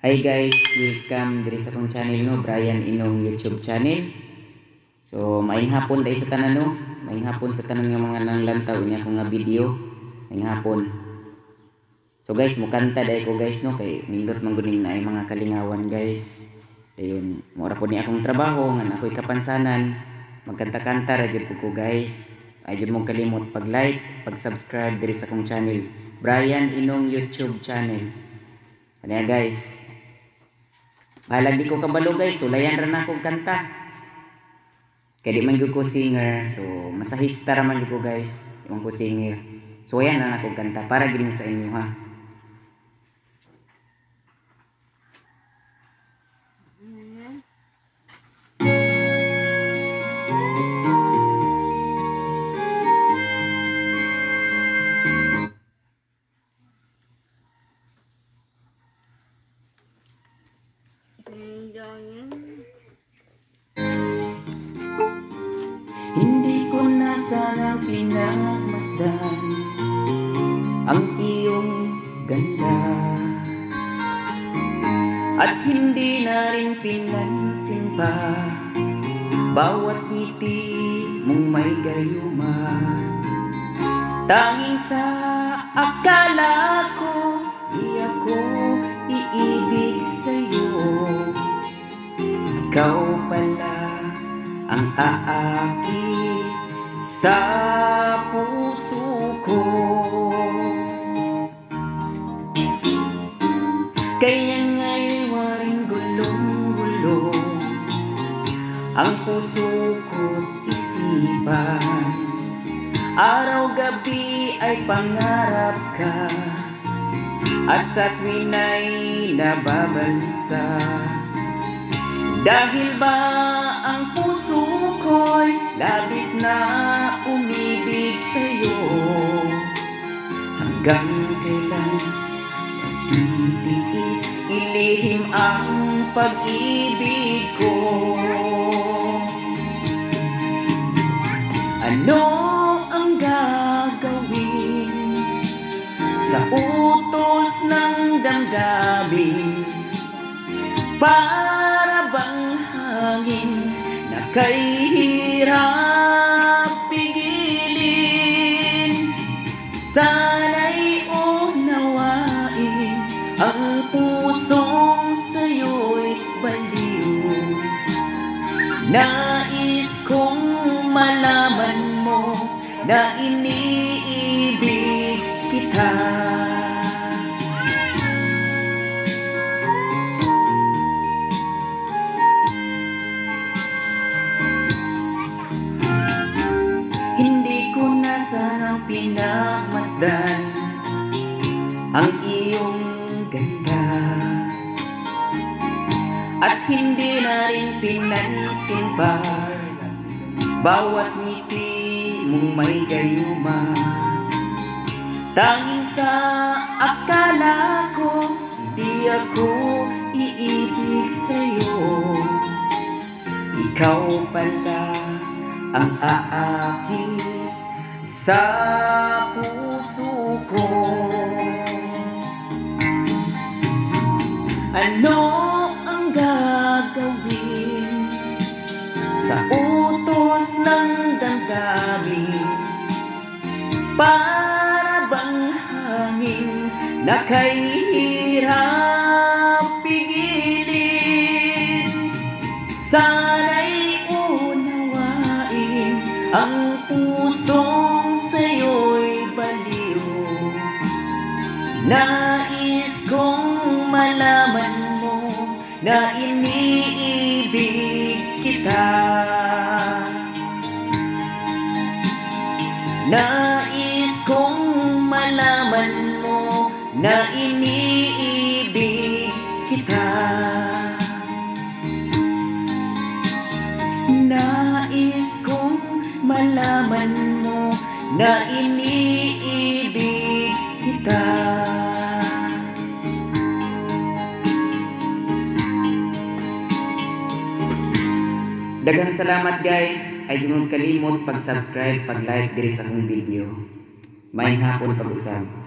Hi guys, welcome diri sa akong channel no, Brian Inong YouTube channel. So maayong hapon dai sa tanan no, maayong hapon sa tanan nga mga nanglantaw inya ko nga video. Maayong hapon. So guys, mukanta dai ko guys no kay nindot man gud na ay mga kalingawan guys. Dayon, mora po ni akong trabaho nga ako'y kapansanan. Magkanta-kanta ra jud ko guys. Ay jud mong kalimot pag-like, pag-subscribe diri sa akong channel, Brian Inong YouTube channel. Ano guys? Balag di ko kabalo guys, sulayan ra na akong kanta. Kaya di man ko singer, so masahista ra man ko guys, yung ko singer. So ayan na akong kanta para gini sa inyo ha. Hindi ko na sana pinagmasdan ang iyong ganda, at hindi na rin pinansin pa bawat ngiti mong may gayuma. Tanging sa akala ko, di ako iibig sa'yo. Ikaw pala ang aakit sa puso ko. Kaya nga'y waring gulong-gulo ang puso ko't isipan. Araw-gabi ay pangarap ka, at sa tuwin ay nababalisa. Dahil ba ang puso ko'y labis na umibig sa'yo? Hanggang kailan magtitiis ilihim ang pag-ibig ko? Ano ang gagawin sa utos ng damdamin? Para bang hangin na kay hirap pigilin? Sana'y unawain ang pusong sa'yo'y baliw. Nais kong malaman mo na iniibig kita. Hindi ko na sanang pinagmasdan ang iyong ganda, at hindi na rin pinansin pa bawat ngiti mong may gayuma. Tanging sa akala ko, di ako iibig sa'yo. Ikaw pala ang aakit sa puso ko. Ano ang gagawin sa utos ng damdamin? Para bang hangin na kay hirap pigilin? Sana'y unawain ang pusong sa'yo'y baliw. Nais kong malaman mo na iniibig kita. Nais kong malaman mo na iniibig kita. Nais kong malaman mo na iniibig kita. Daghang salamat guys. Ay di mo kalimot pag-subscribe, pag-like diri sa akong video. Maayong hapon pag-usab.